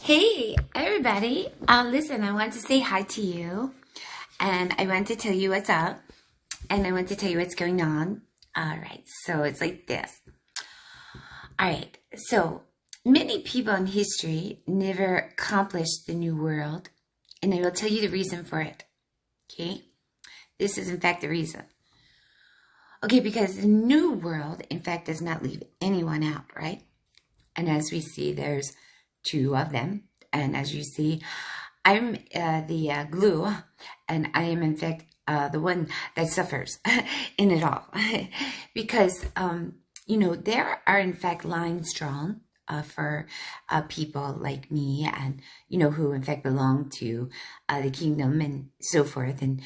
Hey, everybody. Listen, I want to say hi to you, and I want to tell you what's up, and I want to tell you what's going on. All right, so it's like this. All right, so many people in history never accomplished the new world, and I will tell you the reason for it. Okay? This is, in fact, the reason. Okay, because the new world, in fact, does not leave anyone out, right? And as we see, there's two of them. And as you see, I'm the glue, and I am, in fact, the one that suffers in it all. Because, there are, in fact, lines drawn for people like me and, who, in fact, belong to the kingdom and so forth. And,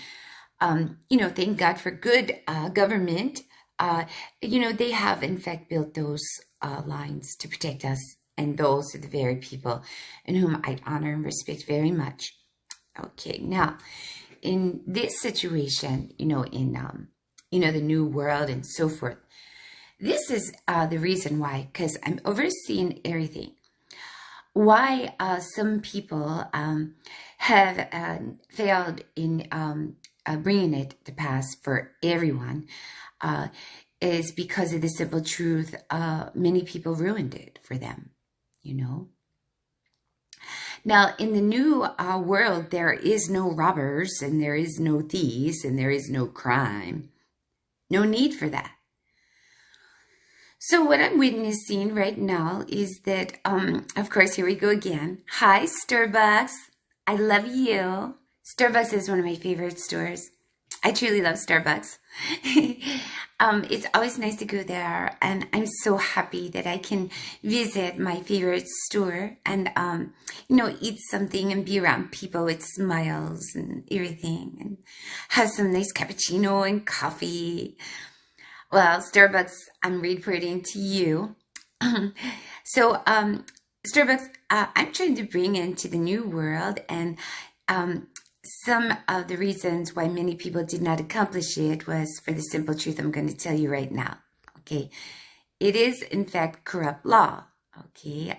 thank God for good government. They have, in fact, built those lines to protect us. And those are the very people in whom I honor and respect very much. Okay, now, in this situation, in, the new world and so forth, this is the reason why, because I'm overseeing everything. Why some people have failed in bringing it to pass for everyone is because of the simple truth. Many people ruined it for them. Now, in the new world, there is no robbers, and there is no thieves, and there is no crime. No need for that. So what I'm witnessing right now is that, of course, here we go again. Hi, Starbucks. I love you. Starbucks is one of my favorite stores. I truly love Starbucks. It's always nice to go there, and I'm so happy that I can visit my favorite store and, eat something and be around people with smiles and everything and have some nice cappuccino and coffee. Well, Starbucks, I'm reporting to you. So, Starbucks, I'm trying to bring into the new world, and some of the reasons why many people did not accomplish it was for the simple truth I'm going to tell you right now. Okay, it is in fact corrupt law. Okay,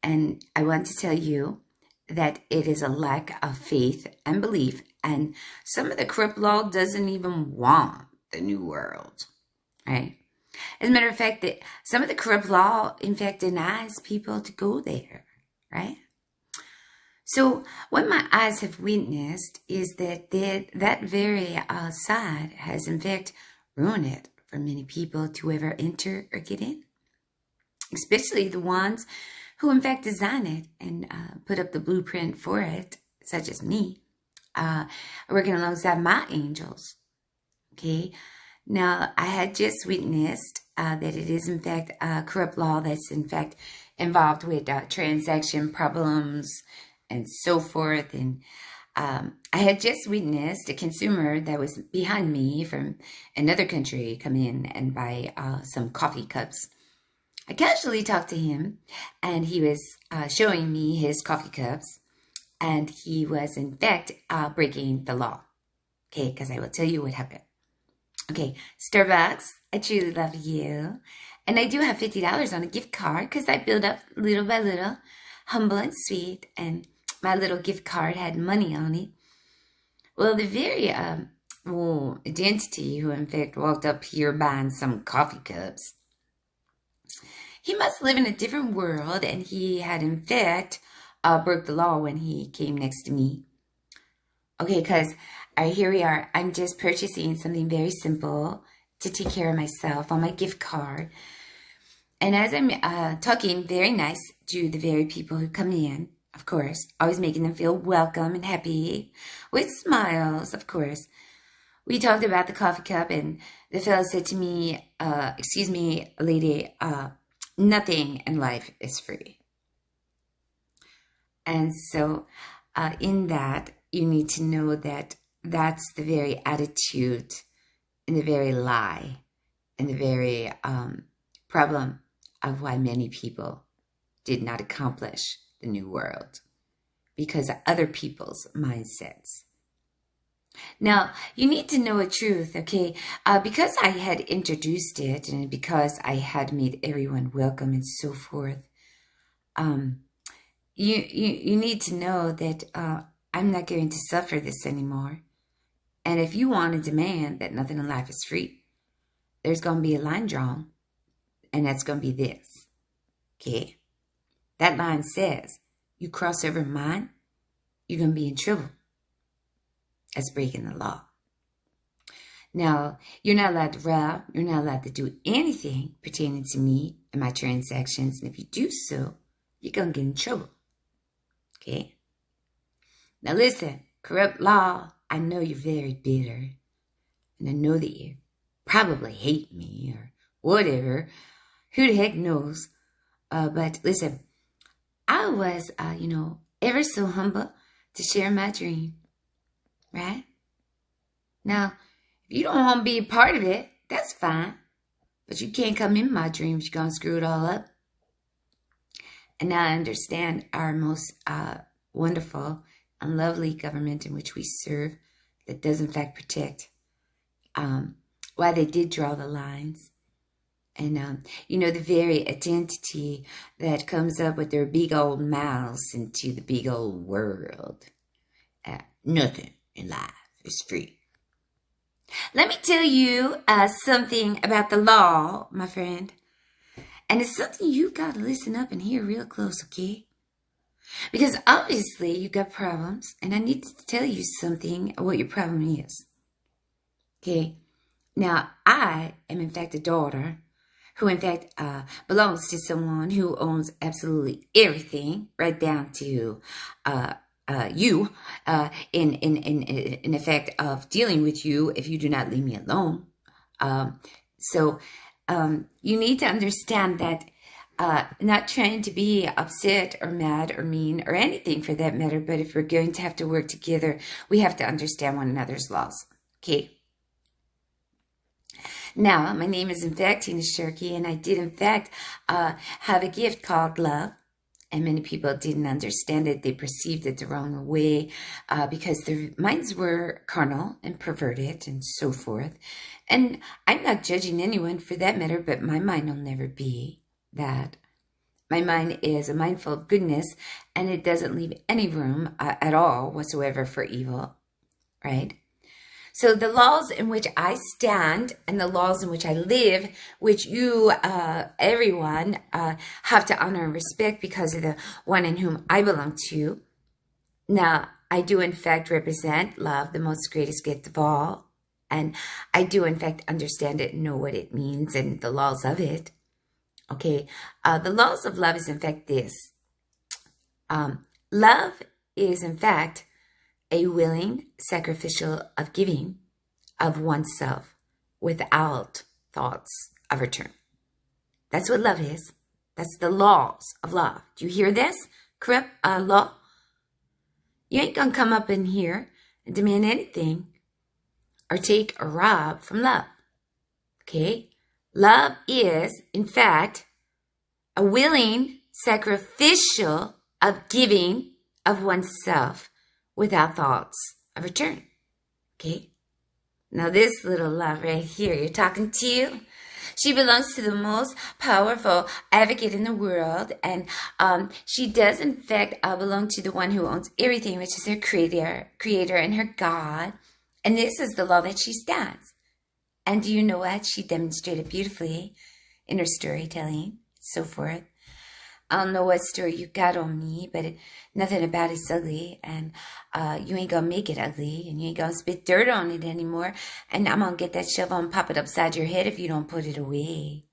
and I want to tell you that it is a lack of faith and belief, and some of the corrupt law doesn't even want the new world, right? As a matter of fact, that some of the corrupt law, in fact, denies people to go there, right? So what my eyes have witnessed is that that very side has, in fact, ruined it for many people to ever enter or get in, especially the ones who, in fact, design it and put up the blueprint for it, such as me, working alongside my angels. Okay. Now, I had just witnessed that it is, in fact, a corrupt law that's, in fact, involved with transaction problems and so forth. And I had just witnessed a consumer that was behind me from another country come in and buy some coffee cups. I casually talked to him, and he was showing me his coffee cups, and he was, in fact, breaking the law. Okay, because I will tell you what happened. Okay, Starbucks, I truly love you. And I do have $50 on a gift card because I build up little by little, humble and sweet, and my little gift card had money on it. Well, the very identity who, in fact, walked up here buying some coffee cups, he must live in a different world, and he had, in fact, broke the law when he came next to me. Okay, because here we are. I'm just purchasing something very simple to take care of myself on my gift card. And as I'm talking very nice to the very people who come in, of course, always making them feel welcome and happy with smiles, of course. We talked about the coffee cup, and the fellow said to me, excuse me, lady, nothing in life is free. And so in that, you need to know that that's the very attitude and the very lie and the very problem of why many people did not accomplish the new world, because of other people's mindsets. Now, you need to know a truth, okay? Because I had introduced it and because I had made everyone welcome and so forth, you need to know that I'm not going to suffer this anymore. And if you want to demand that nothing in life is free, there's going to be a line drawn, and that's going to be this. Okay? That line says, you cross over mine, you're going to be in trouble. That's breaking the law. Now, you're not allowed to rob. You're not allowed to do anything pertaining to me and my transactions. And if you do so, you're going to get in trouble. Okay? Now listen, corrupt law, I know you're very bitter. And I know that you probably hate me or whatever. Who the heck knows? But listen, I was, ever so humble to share my dream. Right? Now, if you don't want to be a part of it, that's fine. But you can't come in my dreams. You're going to screw it all up. And now I understand our most wonderful and lovely government in which we serve that does in fact protect. Why they did draw the lines. And, the very identity that comes up with their big old mouths into the big old world. Nothing in life is free. Let me tell you something about the law, my friend. And it's something you got to listen up and hear real close, okay? Because obviously you got problems, and I need to tell you something what your problem is. Okay? Now, I am in fact a daughter who in fact belongs to someone who owns absolutely everything, right down to you, in effect of dealing with you if you do not leave me alone. So you need to understand that not trying to be upset or mad or mean or anything for that matter, but if we're going to have to work together, we have to understand one another's laws. Okay? Now, my name is in fact Tina Shirky, and I did in fact have a gift called love. And many people didn't understand it. They perceived it the wrong way because their minds were carnal and perverted and so forth. And I'm not judging anyone for that matter, but my mind will never be that. My mind is a mind full of goodness, and it doesn't leave any room at all whatsoever for evil, right? So the laws in which I stand and the laws in which I live, which you, everyone, have to honor and respect because of the one in whom I belong to. Now, I do in fact represent love, the most greatest gift of all. And I do in fact understand it and know what it means and the laws of it. Okay, the laws of love is in fact this. Love is in fact a willing sacrificial of giving of oneself without thoughts of return. That's what love is. That's the laws of love. Do you hear this? Corrupt law? You ain't gonna come up in here and demand anything or take or rob from love. Okay? Love is, in fact, a willing sacrificial of giving of oneself without thoughts of return. Okay? Now this little love right here you're talking to, she belongs to the most powerful advocate in the world. And she does in fact belong to the one who owns everything, which is her creator and her God. And this is the law that she stands. And do you know what? She demonstrated beautifully in her storytelling, so forth. I don't know what story you got on me, but nothing about it's ugly, and you ain't gonna make it ugly, and you ain't gonna spit dirt on it anymore, and I'm gonna get that shovel and pop it upside your head if you don't put it away.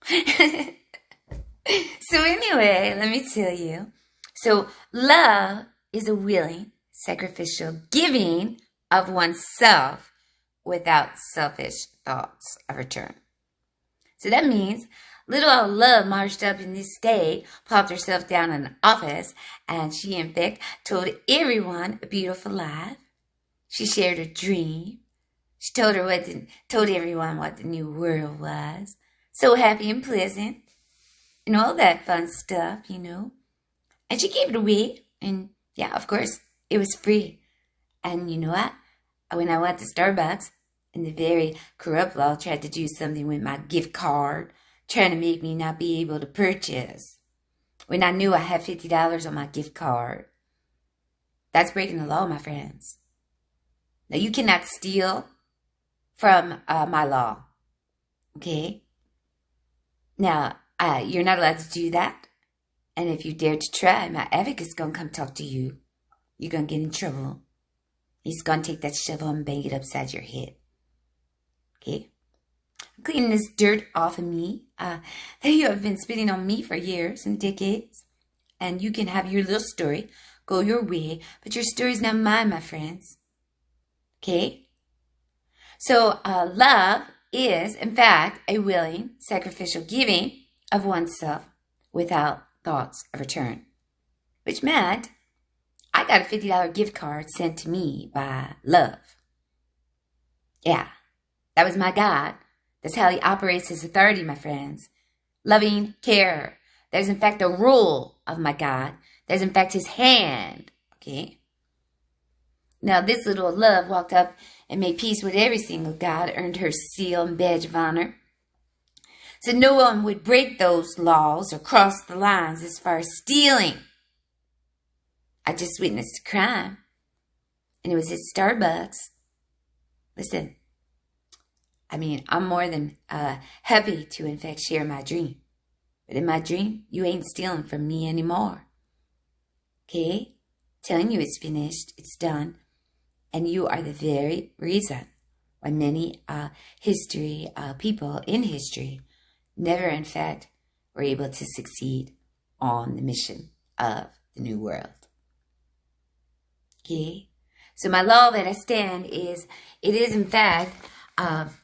So anyway, let me tell you. So love is a willing, sacrificial giving of oneself without selfish thoughts of return. So that means little old love marched up in this state, plopped herself down in the office, and she, in fact, told everyone a beautiful lie. She shared her dream. She told everyone what the new world was. So happy and pleasant, and all that fun stuff, you know. And she gave it away, and yeah, of course, it was free. And you know what? When I went to Starbucks, and the very corrupt law tried to do something with my gift card, trying to make me not be able to purchase. when I knew I had $50 on my gift card. That's breaking the law, my friends. Now, you cannot steal from my law, okay? Now, you're not allowed to do that. And if you dare to try, my advocate's going to come talk to you. You're going to get in trouble. He's going to take that shovel and bang it upside your head. Okay? Cleaning this dirt off of me that you have been spitting on me for years and decades. And you can have your little story go your way, but your story's not mine, my friends. Okay? So, love is, in fact, a willing, sacrificial giving of oneself without thoughts of return. Which meant I got a $50 gift card sent to me by love. Yeah, that was my God. That's how he operates his authority, my friends. Loving care. That is, in fact, the rule of my God. That is, in fact, his hand. Okay? Now, this little love walked up and made peace with every single God, earned her seal and badge of honor. So no one would break those laws or cross the lines as far as stealing. I just witnessed a crime, and it was at Starbucks. Listen, I mean, I'm more than happy to, in fact, share my dream. But in my dream, you ain't stealing from me anymore. Okay? Telling you it's finished, it's done, and you are the very reason why many people in history never, in fact, were able to succeed on the mission of the New World. Okay? So my law that I stand is, it is, in fact,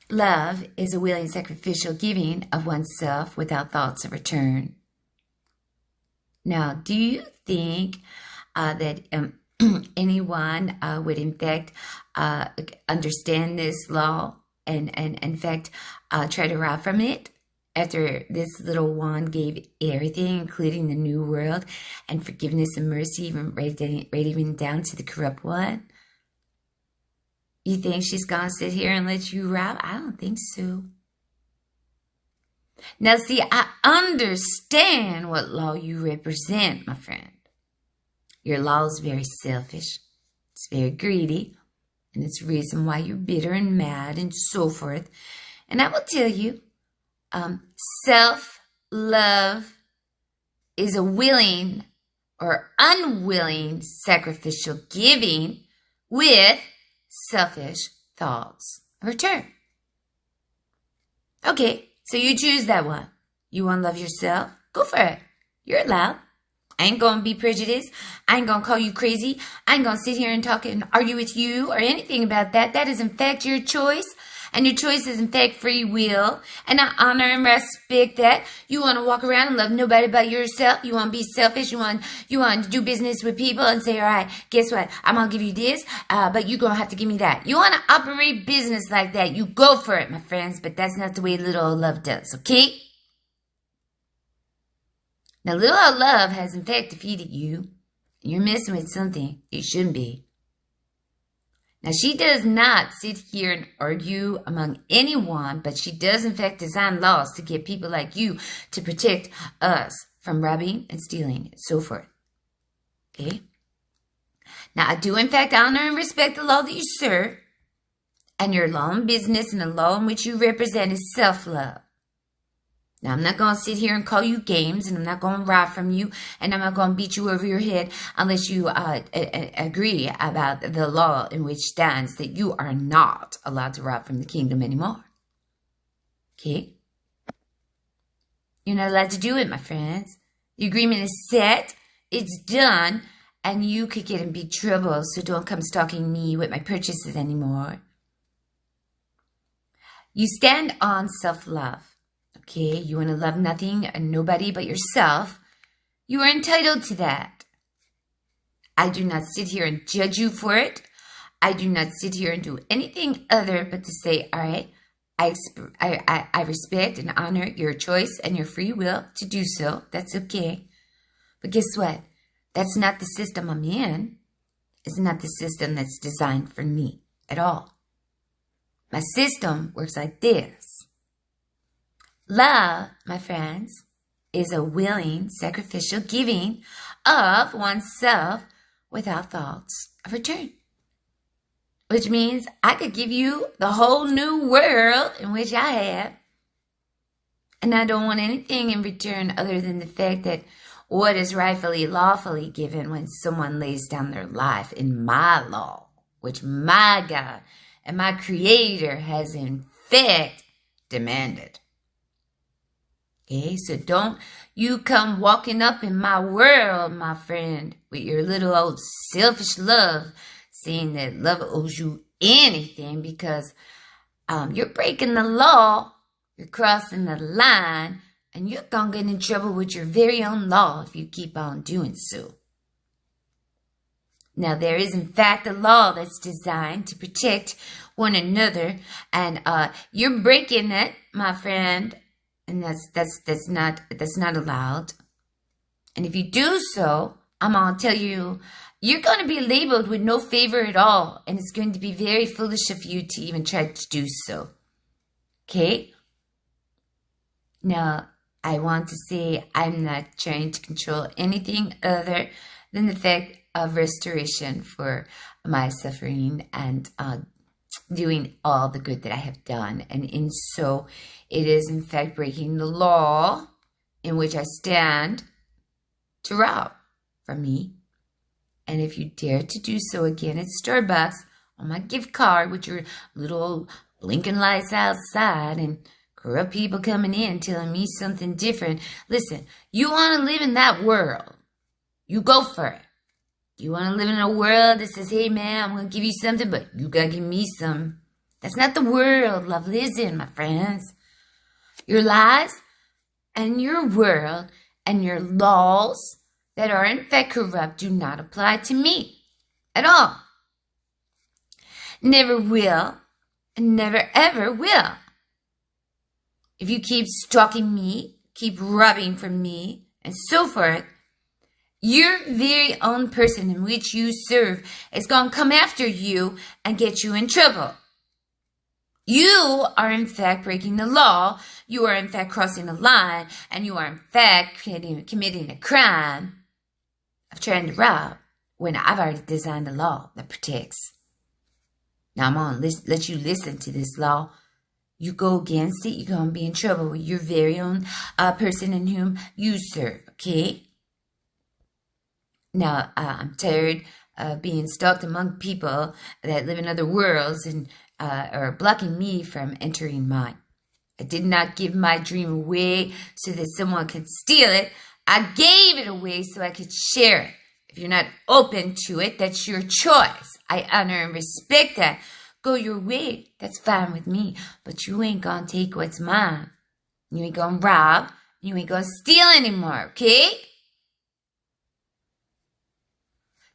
love is a willing sacrificial giving of oneself without thoughts of return. Now, do you think that anyone would, in fact, understand this law and in fact, try to rob from it? After this little one gave everything, including the new world, and forgiveness and mercy, even right even down to the corrupt one? You think she's going to sit here and let you rob? I don't think so. Now, see, I understand what law you represent, my friend. Your law is very selfish. It's very greedy. And it's the reason why you're bitter and mad and so forth. And I will tell you, self-love is a willing or unwilling sacrificial giving with selfish thoughts of return. Okay, so you choose that one. You want to love yourself? Go for it. You're allowed. I ain't going to be prejudiced. I ain't going to call you crazy. I ain't going to sit here and talk and argue with you or anything about that. That is, in fact, your choice. And your choice is, in fact, free will. And I honor and respect that. You want to walk around and love nobody but yourself. You want to be selfish. You want to do business with people and say, all right, guess what? I'm going to give you this, but you're going to have to give me that. You want to operate business like that. You go for it, my friends. But that's not the way little old love does, okay? Now, little old love has, in fact, defeated you. You're messing with something you shouldn't be. Now, she does not sit here and argue among anyone, but she does, in fact, design laws to get people like you to protect us from robbing and stealing and so forth. Okay? Now, I do, in fact, honor and respect the law that you serve, and your law in business and the law in which you represent is self-love. Now, I'm not going to sit here and call you games, and I'm not going to rob from you, and I'm not going to beat you over your head unless you agree about the law in which stands that you are not allowed to rob from the kingdom anymore. Okay? You're not allowed to do it, my friends. The agreement is set, it's done, and you could get in big trouble, so don't come stalking me with my purchases anymore. You stand on self-love. Okay, you want to love nothing and nobody but yourself. You are entitled to that. I do not sit here and judge you for it. I do not sit here and do anything other but to say, all right, I respect and honor your choice and your free will to do so. That's okay. But guess what? That's not the system I'm in. It's not the system that's designed for me at all. My system works like this. Love, my friends, is a willing, sacrificial giving of oneself without thoughts of return. Which means I could give you the whole new world in which I have. And I don't want anything in return other than the fact that what is rightfully, lawfully given when someone lays down their life in my law, which my God and my Creator has in fact demanded. Okay, so don't you come walking up in my world, my friend, with your little old selfish love, saying that love owes you anything because you're breaking the law, you're crossing the line, and you're going to get in trouble with your very own law if you keep on doing so. Now, there is, in fact, a law that's designed to protect one another, and you're breaking it, my friend, and that's not allowed. And if you do so, I'm going to tell you, you're going to be labeled with no favor at all, and it's going to be very foolish of you to even try to do so. Okay? Now, I want to say I'm not trying to control anything other than the fact of restoration for my suffering and doing all the good that I have done. And in so, it is in fact breaking the law in which I stand to rob from me. And if you dare to do so again at Starbucks on my gift card with your little blinking lights outside and corrupt people coming in telling me something different. Listen, you want to live in that world. You go for it. You want to live in a world that says, hey, man, I'm going to give you something, but you got to give me some. That's not the world love lives in, my friends. Your lies and your world and your laws that are in fact corrupt do not apply to me at all. Never will and never ever will. If you keep stalking me, keep robbing from me, and so forth, your very own person in which you serve is going to come after you and get you in trouble. You are in fact breaking the law, you are in fact crossing the line, and you are in fact committing a crime of trying to rob when I've already designed a law that protects. Now I'm going to let you listen to this law. You go against it, you're going to be in trouble with your very own person in whom you serve, okay? Now, I'm tired of being stalked among people that live in other worlds and are blocking me from entering mine. I did not give my dream away so that someone could steal it. I gave it away so I could share it. If you're not open to it, that's your choice. I honor and respect that. Go your way, that's fine with me, but you ain't gonna take what's mine. You ain't gonna rob, you ain't gonna steal anymore, okay?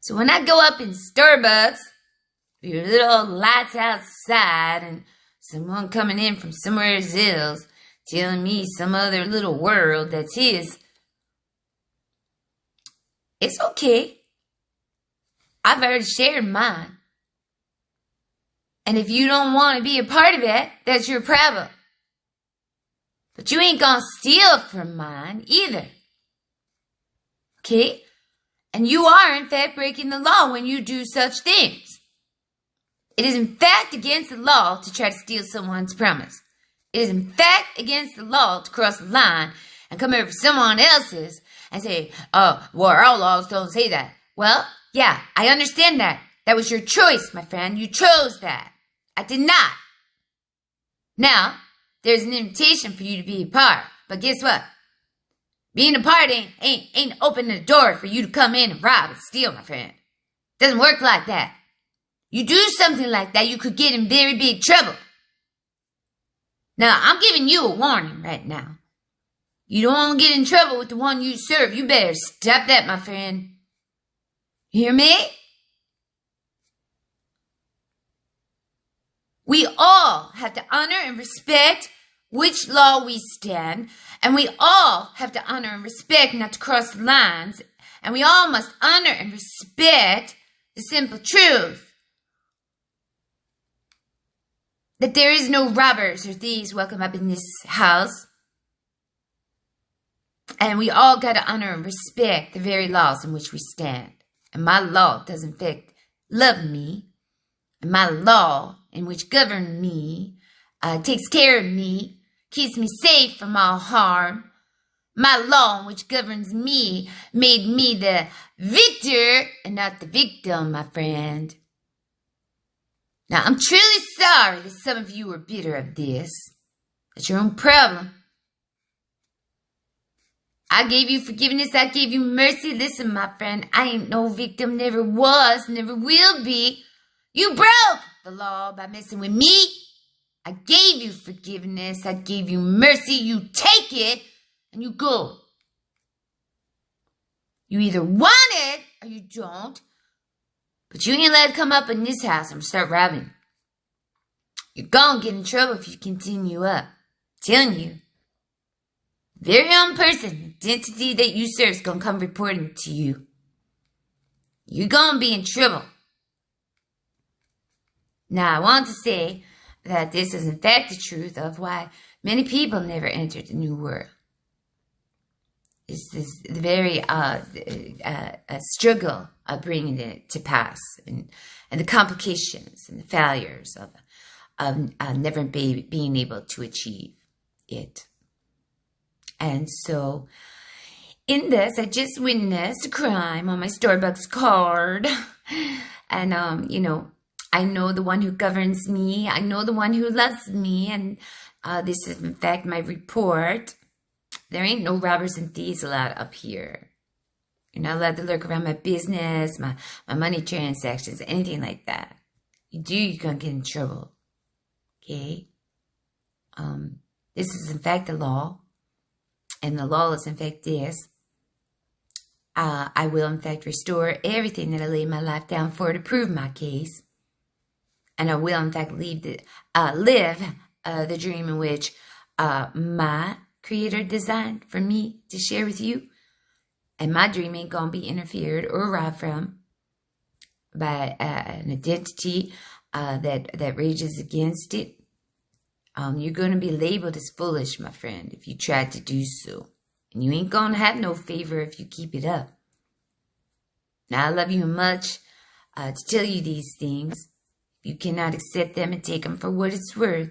So when I go up in Starbucks, with your little lights outside and someone coming in from somewhere else telling me some other little world that's his, it's okay. I've already shared mine. And if you don't want to be a part of it, that's your problem. But you ain't gonna steal from mine either. Okay? And you are in fact breaking the law when you do such things. It is in fact against the law to try to steal someone's promise. It is in fact against the law to cross the line and come over someone else's and say, oh, well, our laws don't say that. Well, yeah, I understand that. That was your choice, my friend. You chose that. I did not. Now, there's an invitation for you to be a part. But guess what? Being a part ain't opening the door for you to come in and rob and steal, my friend. Doesn't work like that. You do something like that, you could get in very big trouble. Now, I'm giving you a warning right now. You don't want to get in trouble with the one you serve. You better stop that, my friend. You hear me? We all have to honor and respect which law we stand, and we all have to honor and respect not to cross lines, and we all must honor and respect the simple truth that there is no robbers or thieves welcome up in this house. And we all got to honor and respect the very laws in which we stand. And my law does in fact love me. And my law in which governs me, takes care of me, keeps me safe from all harm. My law in which governs me made me the victor and not the victim, my friend. Now, I'm truly sorry that some of you are bitter of this. That's your own problem. I gave you forgiveness. I gave you mercy. Listen, my friend, I ain't no victim. Never was, never will be. You broke the law by messing with me. I gave you forgiveness. I gave you mercy. You take it and you go. You either want it or you don't. But you ain't allowed to come up in this house and start robbing. You're gonna get in trouble if you continue up. I'm telling you. Very own person, identity that you serve is gonna come reporting to you. You're gonna be in trouble. Now, I want to say that this is in fact the truth of why many people never entered the New World. It's this very struggle of bringing it to pass, and the complications and the failures of never being able to achieve it. And so, in this, I just witnessed a crime on my Starbucks card. And, I know the one who governs me. I know the one who loves me. And this is, in fact, my report. There ain't no robbers and thieves allowed up here. You're not allowed to lurk around my business, my money transactions, anything like that. You do, you're going to get in trouble. Okay? This is, in fact, the law. And the law is, in fact, this. I will, in fact, restore everything that I laid my life down for to prove my case. And I will, in fact, live the dream in which my Creator designed for me to share with you. And my dream ain't going to be interfered or robbed from by an identity that rages against it. You're going to be labeled as foolish, my friend, if you try to do so. And you ain't going to have no favor if you keep it up. Now, I love you much to tell you these things. If you cannot accept them and take them for what it's worth,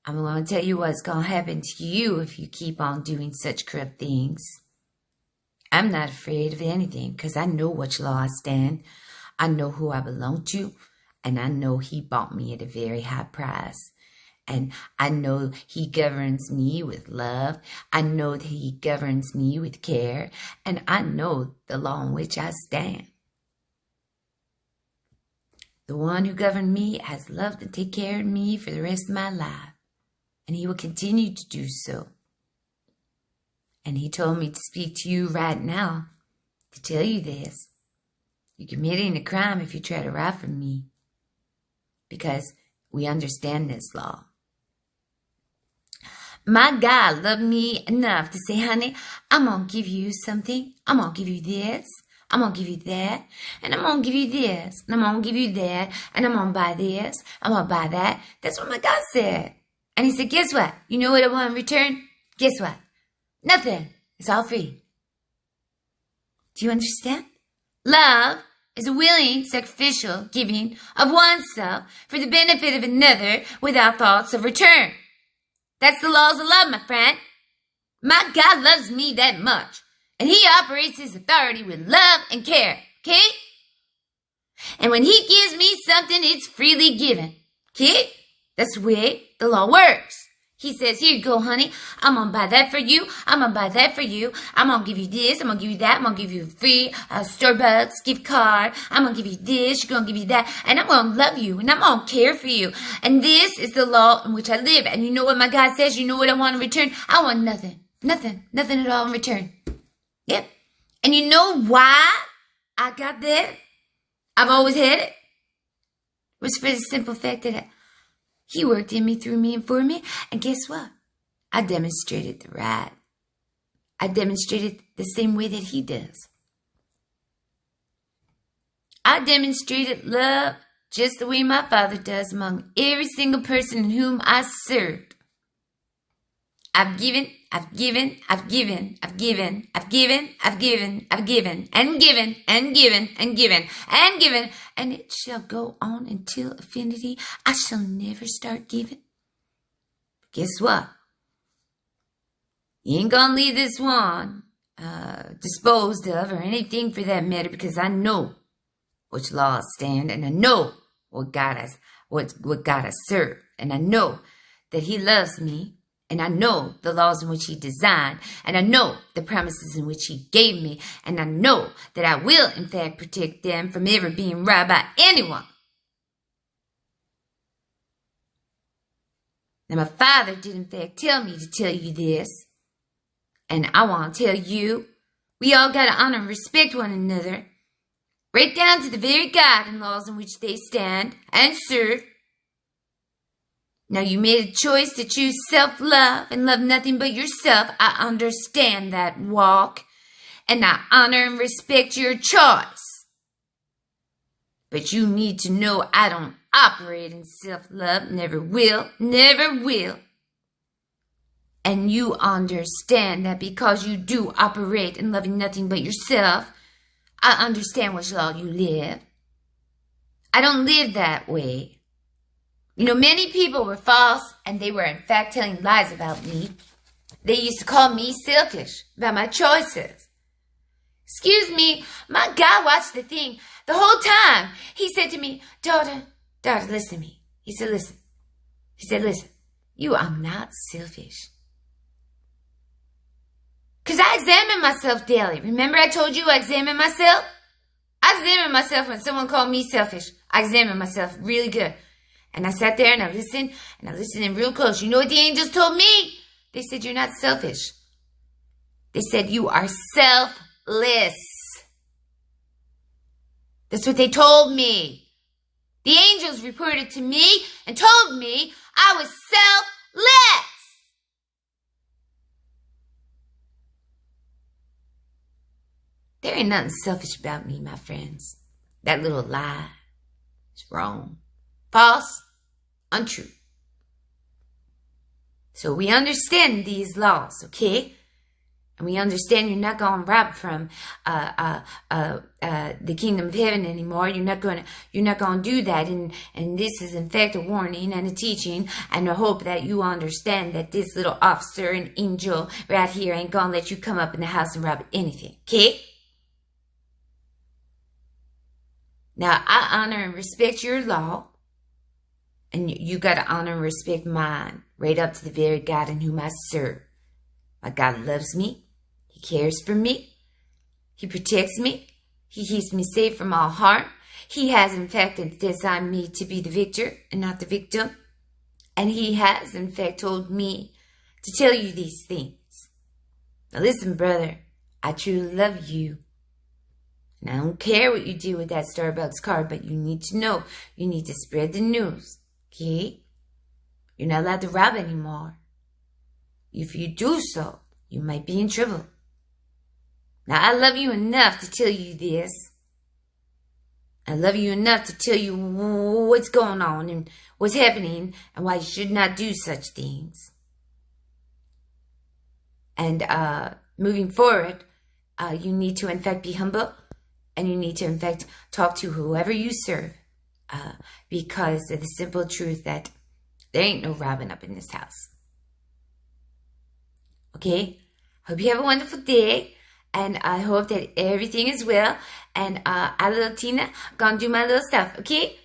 I'm going to tell you what's going to happen to you if you keep on doing such corrupt things. I'm not afraid of anything because I know which law I stand. I know who I belong to. And I know He bought me at a very high price. And I know He governs me with love. I know that He governs me with care. And I know the law in which I stand. The one who governed me has loved and taken care of me for the rest of my life. And He will continue to do so. And He told me to speak to you right now to tell you this. You're committing a crime if you try to rob from me. Because we understand this law. My God loved me enough to say, honey, I'm going to give you something. I'm going to give you this. I'm going to give you that. And I'm going to give you this. And I'm going to give you that. And I'm going to buy this. I'm going to buy that. That's what my God said. And He said, guess what? You know what I want in return? Guess what? Nothing. It's all free. Do you understand? Love is a willing, sacrificial giving of oneself for the benefit of another without thoughts of return. That's the laws of love, my friend. My God loves me that much. And He operates His authority with love and care. Okay? And when He gives me something, it's freely given. Okay? That's the way the law works. He says, here you go, honey. I'm going to buy that for you. I'm going to buy that for you. I'm going to give you this. I'm going to give you that. I'm going to give you a free Starbucks gift card. I'm going to give you this. You're going to give you that. And I'm going to love you. And I'm going to care for you. And this is the law in which I live. And you know what my God says? You know what I want in return? I want nothing. Nothing. Nothing at all in return. Yep. And you know why I got that? I've always had it. It was for the simple fact that He worked in me, through me, and for me. And guess what? I demonstrated the right. I demonstrated the same way that He does. I demonstrated love just the way my Father does among every single person in whom I served. I've given, I've given, I've given, I've given, I've given, I've given, I've given, and given, and given, and given, and given, and it shall go on until infinity. I shall never start giving. Guess what? You ain't gonna leave this one disposed of or anything for that matter, because I know which laws stand, and I know what God I serve, and I know that He loves me, and I know the laws in which He designed, and I know the promises in which He gave me, and I know that I will in fact protect them from ever being robbed by anyone. Now my Father did in fact tell me to tell you this, and I want to tell you, we all got to honor and respect one another, right down to the very God and laws in which they stand and serve. Now you made a choice to choose self-love and love nothing but yourself. I understand that walk, and I honor and respect your choice. But you need to know I don't operate in self-love, never will, never will. And you understand that because you do operate in loving nothing but yourself, I understand which law you live. I don't live that way. You know, many people were false, and they were in fact telling lies about me. They used to call me selfish about my choices. Excuse me, my God watched the thing the whole time. He said to me, daughter, listen to me. He said, listen, you are not selfish. Because I examine myself daily. Remember I told you I examine myself? I examine myself when someone called me selfish. I examine myself really good. And I sat there and I listened in real close. You know what the angels told me? They said, you're not selfish. They said, you are selfless. That's what they told me. The angels reported to me and told me I was selfless. There ain't nothing selfish about me, my friends. That little lie is wrong, false, untrue. So we understand these laws, okay? And we understand you're not going to rob from the kingdom of heaven anymore. You're not going to do that. And this is in fact a warning and a teaching and a hope that you understand that this little officer and angel right here ain't going to let you come up in the house and rob anything, okay? Now, I honor and respect your law, and you got to honor and respect mine, right up to the very God in whom I serve. My God loves me. He cares for me. He protects me. He keeps me safe from all harm. He has, in fact, designed me to be the victor and not the victim. And He has, in fact, told me to tell you these things. Now, listen, brother, I truly love you. And I don't care what you do with that Starbucks card, but you need to know. You need to spread the news, okay? You're not allowed to rob anymore. If you do so, you might be in trouble. Now, I love you enough to tell you this. I love you enough to tell you what's going on and what's happening and why you should not do such things. And moving forward, you need to, in fact, be humble. And you need to, in fact, talk to whoever you serve. Because of the simple truth that there ain't no robbing up in this house. Okay? Hope you have a wonderful day. And I hope that everything is well. And I, little Tina, gonna do my little stuff. Okay?